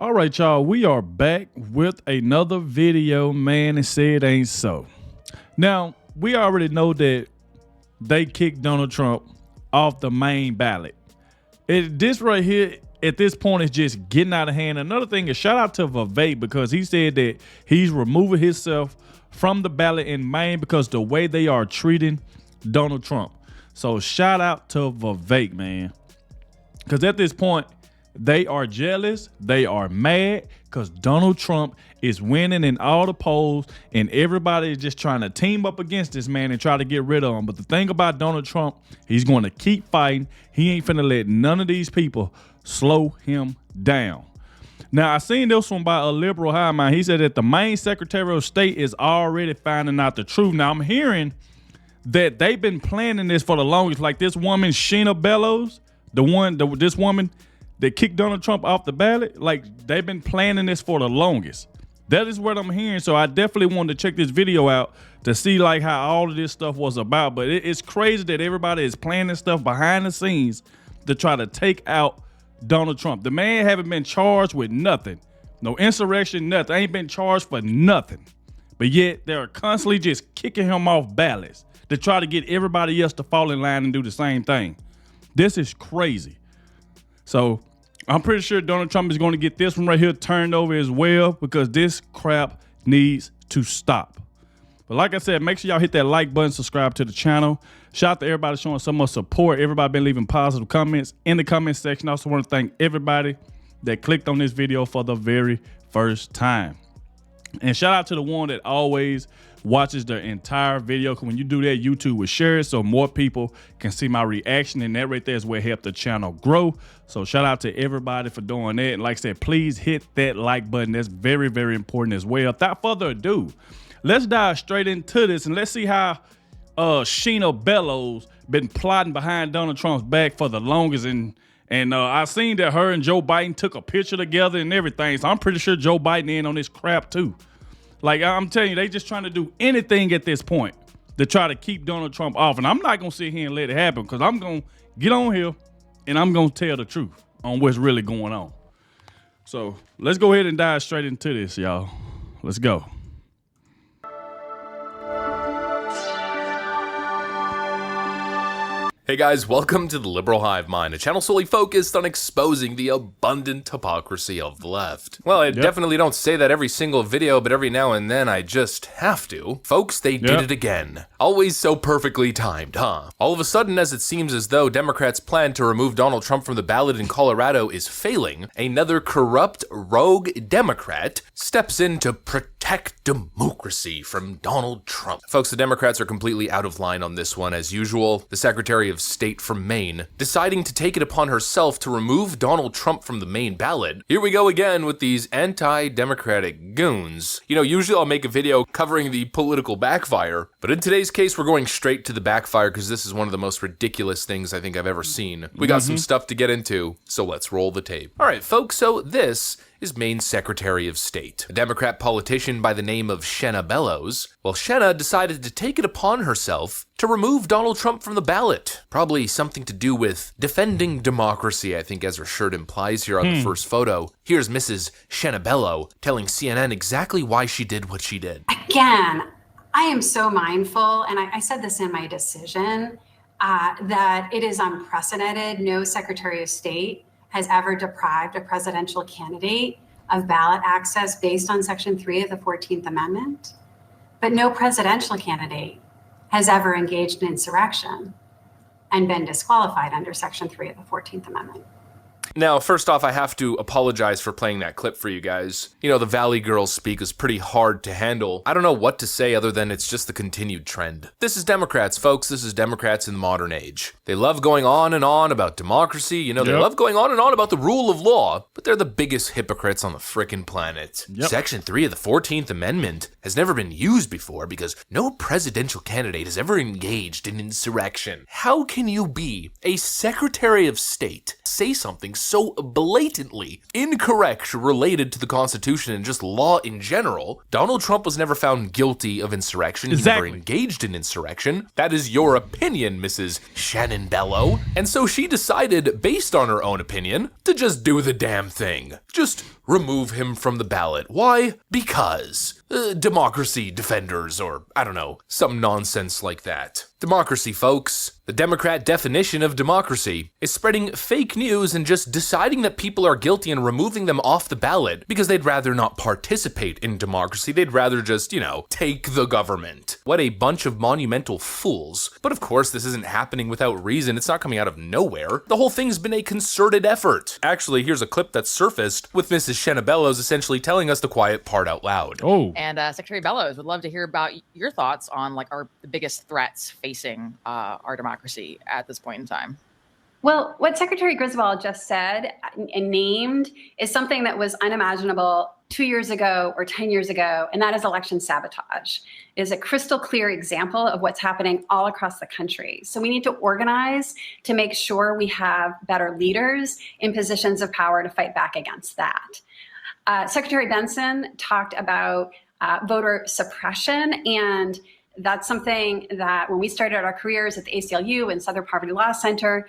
All right, y'all, we are back with another video, man, and say it ain't so. Now, we already know that they kicked Donald Trump off the Maine ballot. This right here, at this point, is just getting out of hand. Another thing is shout out to Vivek because he said that he's removing himself from the ballot in Maine because the way they are treating Donald Trump. So shout out to Vivek, man. Because at this point, they are jealous. They are mad because Donald Trump is winning in all the polls and everybody is just trying to team up against this man and try to get rid of him. But the thing about Donald Trump, he's going to keep fighting. He ain't finna let none of these people slow him down. Now, I seen this one by a liberal high man. He said that the Maine Secretary of State is already finding out the truth. Now, I'm hearing that they've been planning this for the longest. Like this woman, SHENNA BELLOWS, this woman that kicked Donald Trump off the ballot, like they've been planning this for the longest. That is what I'm hearing. So I definitely wanted to check this video out to see like how all of this stuff was about. But it's crazy that everybody is planning stuff behind the scenes to try to take out Donald Trump. The man haven't been charged with nothing. No insurrection, nothing. Ain't been charged for nothing. But yet they're constantly just kicking him off ballots to try to get everybody else to fall in line and do the same thing. This is crazy. So I'm pretty sure Donald Trump is going to get this one right here turned over as well because this crap needs to stop. But like I said, make sure y'all hit that like button, subscribe to the channel. Shout out to everybody showing so much support. Everybody been leaving positive comments in the comment section. I also want to thank everybody that clicked on this video for the very first time. And shout out to the one that always watches the entire video. When you do that, YouTube will share it so more people can see my reaction, and that right there is what helped the channel grow. So shout out to everybody for doing that. And like I said, please hit that like button. That's very, very important as well. Without further ado, let's dive straight into this and let's see how SHENNA BELLOWS been plotting behind Donald Trump's back for the longest. And I seen that her and Joe Biden took a picture together and everything. So I'm pretty sure Joe Biden in on this crap too. Like I'm telling you, they just trying to do anything at this point to try to keep Donald Trump off. And I'm not going to sit here and let it happen because I'm going to get on here and I'm going to tell the truth on what's really going on. So let's go ahead and dive straight into this, y'all. Let's go. Hey guys, welcome to the Liberal Hive Mind, a channel solely focused on exposing the abundant hypocrisy of the left. Well, I definitely don't say that every single video, but every now and then I just have to. Folks, they did it again. Always so perfectly timed, huh? All of a sudden, as it seems as though Democrats' plan to remove Donald Trump from the ballot in Colorado is failing, another corrupt, rogue Democrat steps in to protect democracy from Donald Trump. Folks, the Democrats are completely out of line on this one as usual. The Secretary of State from Maine deciding to take it upon herself to remove Donald Trump from the Maine ballot. Here we go again with these anti-democratic goons. You know, usually I'll make a video covering the political backfire, but in today's case, we're going straight to the backfire because this is one of the most ridiculous things I think I've ever seen. We got some stuff to get into, so let's roll the tape. All right, folks, so this is Maine's Secretary of State, a Democrat politician by the name of SHENNA BELLOWS. Well, SHENNA decided to take it upon herself to remove Donald Trump from the ballot. Probably something to do with defending democracy, I think, as her shirt implies here on the first photo. Here's Mrs. SHENNA BELLOWS telling CNN exactly why she did what she did. Again, I am so mindful, and I said this in my decision, that it is unprecedented. No Secretary of State has ever deprived a presidential candidate of ballot access based on Section 3 of the 14th Amendment. But no presidential candidate has ever engaged in insurrection and been disqualified under Section 3 of the 14th Amendment. Now, first off, I have to apologize for playing that clip for you guys. You know, the Valley Girls speak is pretty hard to handle. I don't know what to say other than it's just the continued trend. This is Democrats, folks. This is Democrats in the modern age. They love going on and on about democracy. You know, they love going on and on about the rule of law, but they're the biggest hypocrites on the frickin' planet. Section 3 of the 14th Amendment has never been used before because no presidential candidate has ever engaged in insurrection. How can you be a Secretary of State say something so blatantly incorrect related to the Constitution and just law in general. Donald Trump was never found guilty of insurrection. Exactly. He never engaged in insurrection. That is your opinion, Mrs. Shannon Bellow. And so she decided, based on her own opinion, to just do the damn thing. Just remove him from the ballot. Why? Because democracy defenders, or I don't know, some nonsense like that. Democracy, folks. The Democrat definition of democracy is spreading fake news and just deciding that people are guilty and removing them off the ballot because they'd rather not participate in democracy. They'd rather just, take the government. What a bunch of monumental fools. But of course, this isn't happening without reason. It's not coming out of nowhere. The whole thing's been a concerted effort. Actually, here's a clip that surfaced with Mrs. Shenna Bellows essentially telling us the quiet part out loud. Oh. And Secretary Bellows, would love to hear about your thoughts on the biggest threats facing our democracy at this point in time. Well, what Secretary Griswold just said and named is something that was unimaginable 2 years ago or 10 years ago, and that is election sabotage. It is a crystal clear example of what's happening all across the country. So we need to organize to make sure we have better leaders in positions of power to fight back against that. Secretary Benson talked about voter suppression, and that's something that when we started our careers at the ACLU and Southern Poverty Law Center,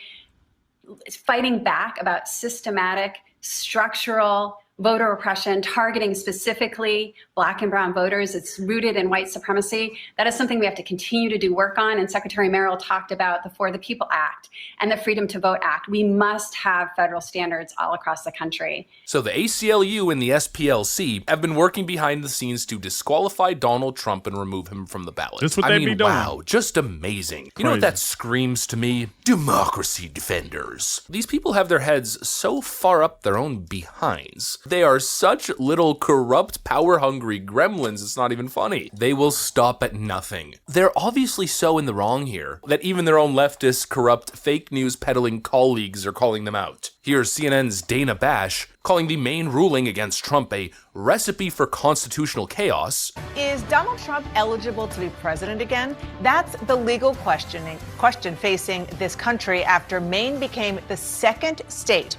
fighting back about systematic, structural voter oppression, targeting specifically Black and brown voters. It's rooted in white supremacy. That is something we have to continue to do work on. And Secretary Merrill talked about the For the People Act and the Freedom to Vote Act. We must have federal standards all across the country. So the ACLU and the SPLC have been working behind the scenes to disqualify Donald Trump and remove him from the ballot. That's what they be doing. Wow, just amazing. You know what that screams to me? Democracy defenders. These people have their heads so far up their own behinds. They are such little corrupt, power-hungry gremlins, it's not even funny. They will stop at nothing. They're obviously so in the wrong here that even their own leftist, corrupt, fake news peddling colleagues are calling them out. Here's CNN's Dana Bash calling the Maine ruling against Trump a recipe for constitutional chaos. Is Donald Trump eligible to be president again? That's the legal question facing this country after Maine became the second state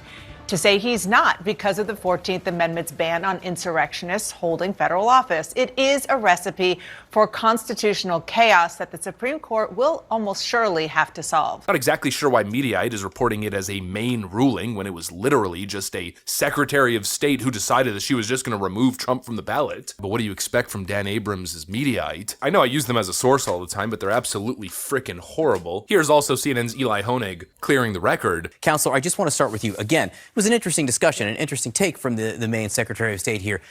to say he's not because of the 14th Amendment's ban on insurrectionists holding federal office. It is a recipe for constitutional chaos that the Supreme Court will almost surely have to solve. Not exactly sure why Mediaite is reporting it as a Maine ruling when it was literally just a Secretary of State who decided that she was just going to remove Trump from the ballot. But what do you expect from Dan Abrams' Mediaite? I know I use them as a source all the time, but they're absolutely frickin' horrible. Here's also CNN's Eli Honig clearing the record. Counselor, I just want to start with you again. It was an interesting discussion, an interesting take from the Maine Secretary of State here.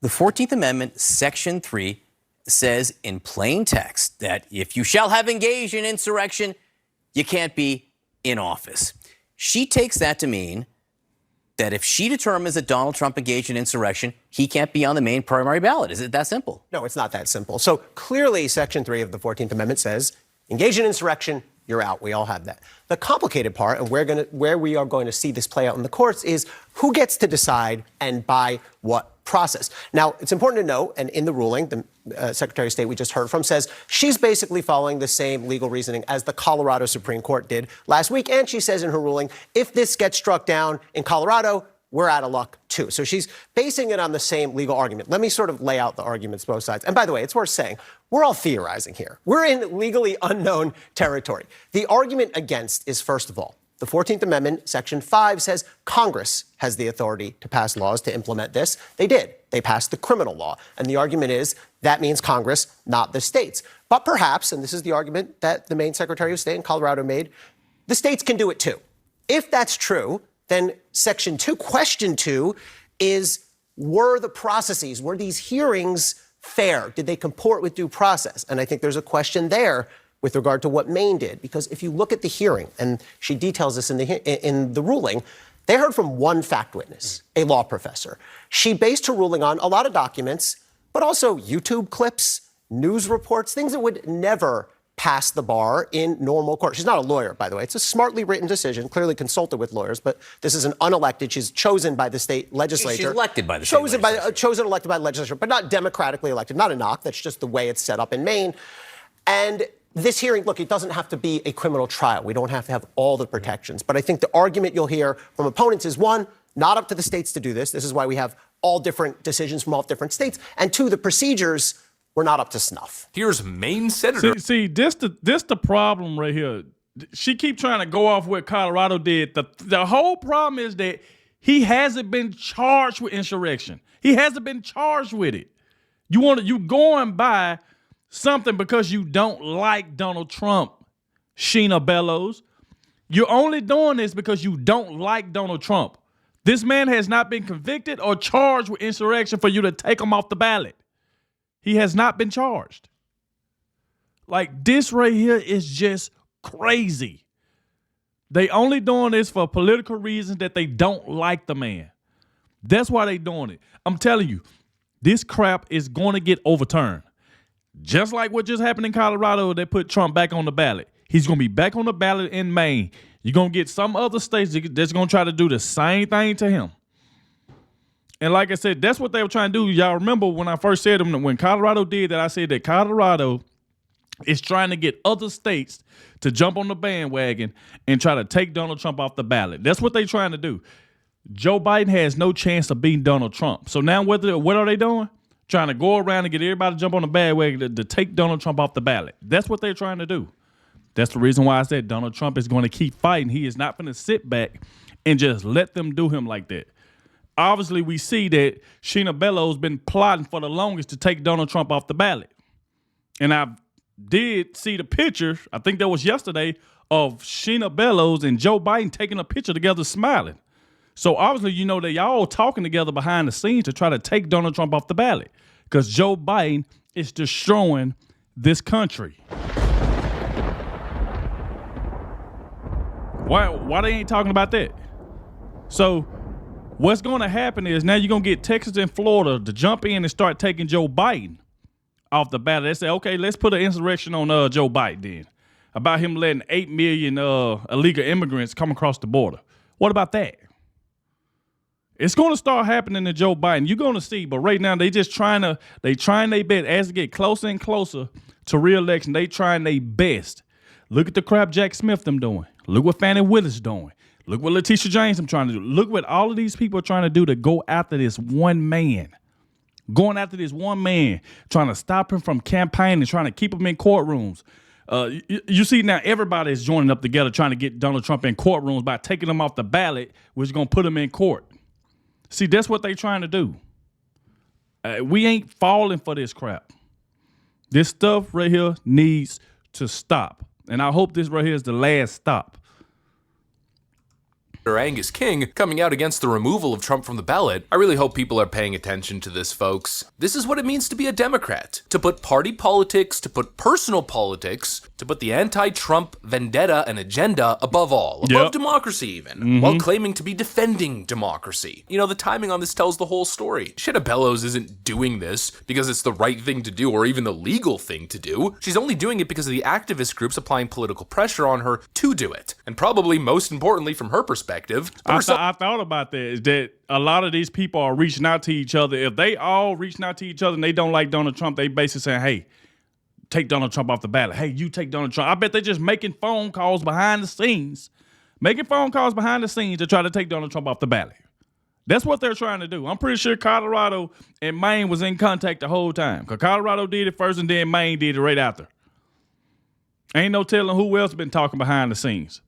The 14th Amendment, Section 3, says in plain text that if you shall have engaged in insurrection, you can't be in office. She takes that to mean that if she determines that Donald Trump engaged in insurrection, he can't be on the Maine primary ballot. Is it that simple? No, it's not that simple. So clearly, Section 3 of the 14th Amendment says, engage in insurrection, you're out. We all have that. The complicated part, and where we are going to see this play out in the courts, is who gets to decide and by what process. Now, it's important to note, and in the ruling, the Secretary of State we just heard from says she's basically following the same legal reasoning as the Colorado Supreme Court did last week. And she says in her ruling, if this gets struck down in Colorado, we're out of luck, too. So she's basing it on the same legal argument. Let me sort of lay out the arguments, both sides. And by the way, it's worth saying, we're all theorizing here. We're in legally unknown territory. The argument against is, first of all, the 14th Amendment, Section 5, says Congress has the authority to pass laws to implement this. They did. They passed the criminal law. And the argument is that means Congress, not the states. But perhaps, and this is the argument that the Maine Secretary of State in Colorado made, the states can do it, too. If that's true, then Section 2, Question 2, is were the processes, were these hearings fair? Did they comport with due process? And I think there's a question there with regard to what Maine did. Because if you look at the hearing, and she details this in the ruling, they heard from one fact witness, a law professor. She based her ruling on a lot of documents, but also YouTube clips, news reports, things that would never pass the bar in normal court. She's not a lawyer, by the way. It's a smartly written decision, clearly consulted with lawyers, but this is an unelected. She's chosen by the state legislature. She's elected by the state legislature. Chosen, elected by the legislature, but not democratically elected. Not a knock. That's just the way it's set up in Maine. And this hearing, look, it doesn't have to be a criminal trial. We don't have to have all the protections. But I think the argument you'll hear from opponents is, one, not up to the states to do this. This is why we have all different decisions from all different states. And two, the procedures were not up to snuff. Here's Maine Senator. See, this the problem right here. She keep trying to go off what Colorado did. The whole problem is that he hasn't been charged with insurrection. He hasn't been charged with it. You going by something because you don't like Donald Trump, SHENNA BELLOWS. You're only doing this because you don't like Donald Trump. This man has not been convicted or charged with insurrection for you to take him off the ballot. He has not been charged. Like, this right here is just crazy. They only doing this for political reasons that they don't like the man. That's why they doing it. I'm telling you, this crap is going to get overturned. Just like what just happened in Colorado, they put Trump back on the ballot. He's going to be back on the ballot in Maine. You're going to get some other states that's going to try to do the same thing to him. And like I said, that's what they were trying to do. Y'all remember when I first said when Colorado did that, I said that Colorado is trying to get other states to jump on the bandwagon and try to take Donald Trump off the ballot. That's what they're trying to do. Joe Biden has no chance of beating Donald Trump. So now what are they doing? Trying to go around and get everybody to jump on the bandwagon to take Donald Trump off the ballot. That's what they're trying to do. That's the reason why I said Donald Trump is going to keep fighting. He is not going to sit back and just let them do him like that. Obviously, we see that SHENNA BELLOWS been plotting for the longest to take Donald Trump off the ballot. And I did see the picture, I think that was yesterday, of SHENNA BELLOWS and Joe Biden taking a picture together smiling. So obviously, you know that y'all talking together behind the scenes to try to take Donald Trump off the ballot because Joe Biden is destroying this country. Why they ain't talking about that? So what's going to happen is now you're going to get Texas and Florida to jump in and start taking Joe Biden off the ballot. They say, okay, let's put an insurrection on Joe Biden then about him letting 8 million illegal immigrants come across the border. What about that? It's going to start happening to Joe Biden. You're going to see, but right now they trying their best as they get closer and closer to re-election. They trying their best. Look at the crap Jack Smith them doing. Look what Fannie Willis doing. Look what Letitia James them trying to do. Look what all of these people are trying to do to go after this one man. Going after this one man, trying to stop him from campaigning, trying to keep him in courtrooms. You see now everybody is joining up together trying to get Donald Trump in courtrooms by taking him off the ballot, which is going to put him in court. See, that's what they trying to do. We ain't falling for this crap. This stuff right here needs to stop. And I hope this right here is the last stop. Angus King coming out against the removal of Trump from the ballot. I really hope people are paying attention to this, folks. This is what it means to be a Democrat. To put party politics, to put personal politics, to put the anti-Trump vendetta and agenda above all. Above democracy even. While claiming to be defending democracy. You know, the timing on this tells the whole story. SHENNA BELLOWS isn't doing this because it's the right thing to do or even the legal thing to do. She's only doing it because of the activist groups applying political pressure on her to do it. And probably most importantly from her perspective, I thought about that, is that a lot of these people are reaching out to each other. If they all reaching out to each other and they don't like Donald Trump, they basically saying, hey, take Donald Trump off the ballot. Hey, you take Donald Trump. I bet they're just making phone calls behind the scenes. Making phone calls behind the scenes to try to take Donald Trump off the ballot. That's what they're trying to do. I'm pretty sure Colorado and Maine was in contact the whole time. Because Colorado did it first and then Maine did it right after. Ain't no telling who else been talking behind the scenes.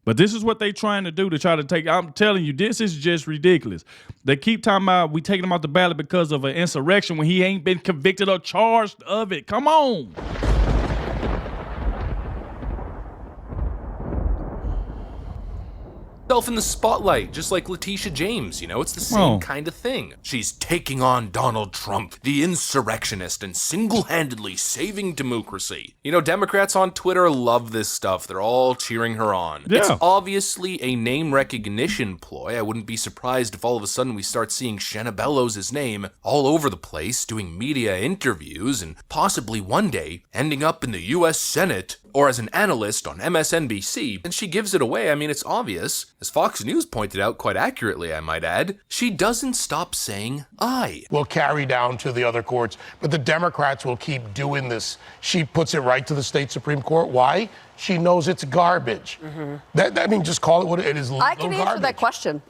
But this is what they trying to do to try to take. I'm telling you, this is just ridiculous. They keep talking about we taking him off the ballot because of an insurrection when he ain't been convicted or charged of it. Come on. Self in the spotlight, just like Letitia James, you know, it's the same kind of thing. She's taking on Donald Trump, the insurrectionist, and single-handedly saving democracy. You know, Democrats on Twitter love this stuff. They're all cheering her on. Yeah. It's obviously a name recognition ploy. I wouldn't be surprised if all of a sudden we start seeing SHENNA BELLOWS' name all over the place, doing media interviews, and possibly one day ending up in the U.S. Senate or as an analyst on MSNBC, and she gives it away. I mean, it's obvious. As Fox News pointed out quite accurately, I might add, she doesn't stop saying I. Will carry down to the other courts, but the Democrats will keep doing this. She puts it right to the state Supreme Court. Why? She knows it's garbage. I mean, just call it what it is. I can answer that question.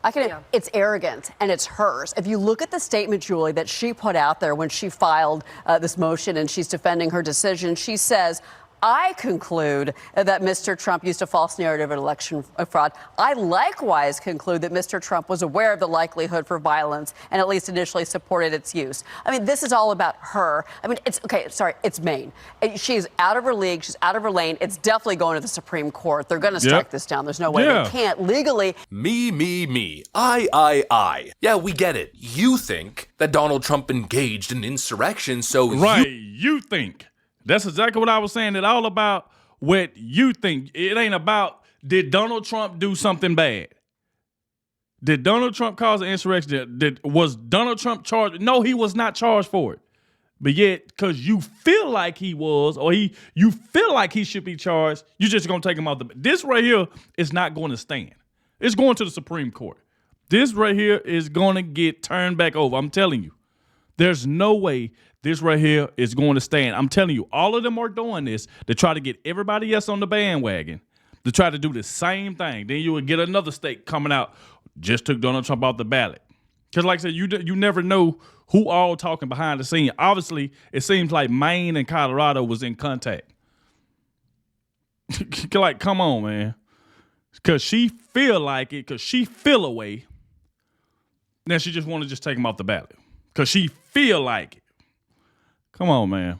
It's arrogant, and it's hers. If you look at the statement, Julie, that she put out there when she filed this motion and she's defending her decision, she says, I conclude that Mr. Trump used a false narrative of election fraud. I likewise conclude that Mr. Trump was aware of the likelihood for violence and at least initially supported its use. I mean, this is all about her. I mean, it's Maine. She's out of her league. She's out of her lane. It's definitely going to the Supreme Court. They're going to strike this down. There's no way they can't legally. Me. I. Yeah, we get it. You think that Donald Trump engaged in insurrection, so you think. That's exactly what I was saying. It's all about what you think. It ain't about, did Donald Trump do something bad? Did Donald Trump cause an insurrection? Was Donald Trump charged? No, he was not charged for it. But yet, because you feel like he was, or you feel like he should be charged, you're just going to take him out. This right here is not going to stand. It's going to the Supreme Court. This right here is going to get turned back over. I'm telling you. There's no way this right here is going to stand. I'm telling you, all of them are doing this to try to get everybody else on the bandwagon, to try to do the same thing. Then you would get another state coming out, just took Donald Trump off the ballot. Because like I said, you never know who all talking behind the scene. Obviously, it seems like Maine and Colorado was in contact. Like, come on, man. Because she feel like it, because she feel away. Then she just want to just take him off the ballot. Because she feel like it. Come on, man.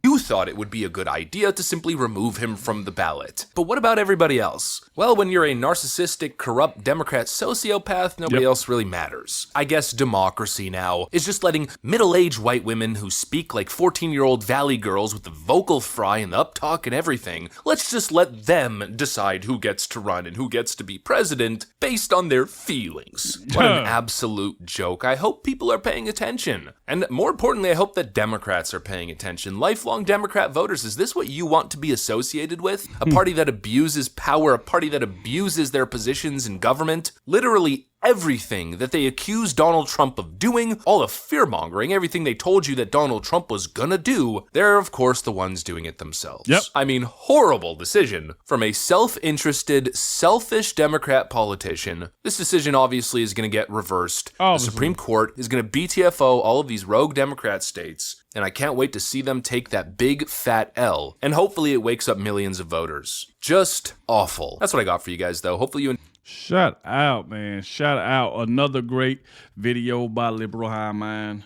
You thought it would be a good idea to simply remove him from the ballot. But what about everybody else? Well, when you're a narcissistic, corrupt Democrat sociopath, nobody else really matters. I guess democracy now is just letting middle-aged white women who speak like 14-year-old valley girls with the vocal fry and the uptalk and everything, let's just let them decide who gets to run and who gets to be president based on their feelings. What an absolute joke. I hope people are paying attention. And more importantly, I hope that Democrats are paying attention. Lifelong Democrat voters, is this what you want to be associated with? A party that abuses power, a party that abuses their positions in government? Literally everything that they accuse Donald Trump of doing, all the fear-mongering, everything they told you that Donald Trump was gonna do, they're of course the ones doing it themselves. I mean, horrible decision from a self-interested, selfish Democrat politician. This decision obviously is gonna get reversed. The Supreme Court is gonna BTFO all of these rogue Democrat states, and I can't wait to see them take that big fat L, and hopefully it wakes up millions of voters. Just awful. That's what I got for you guys though. Hopefully you Shout out, man. Shout out. Another great video by Liberal High Mind.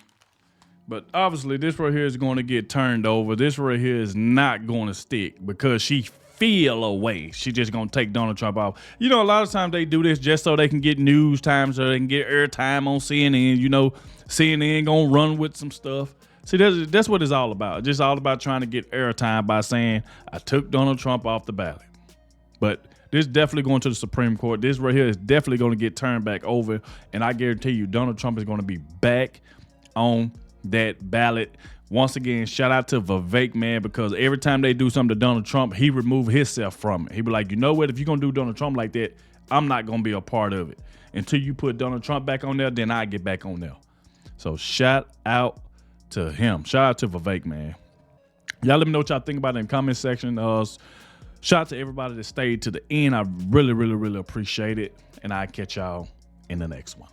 But obviously, this right here is going to get turned over. This right here is not going to stick because she feel away. She just going to take Donald Trump off. You know, a lot of times they do this just so they can get news time, so they can get airtime on CNN. You know, CNN going to run with some stuff. See, that's what it's all about. It's just all about trying to get airtime by saying, I took Donald Trump off the ballot. But this definitely going to the Supreme Court. This right here is definitely going to get turned back over. And I guarantee you, Donald Trump is going to be back on that ballot. Once again, shout out to Vivek, man, because every time they do something to Donald Trump, he remove himself from it. He be like, you know what? If you're going to do Donald Trump like that, I'm not going to be a part of it. Until you put Donald Trump back on there, then I get back on there. So shout out to him. Shout out to Vivek, man. Y'all let me know what y'all think about it in the comment section. Shout out to everybody that stayed to the end. I really, really, really appreciate it. And I'll catch y'all in the next one.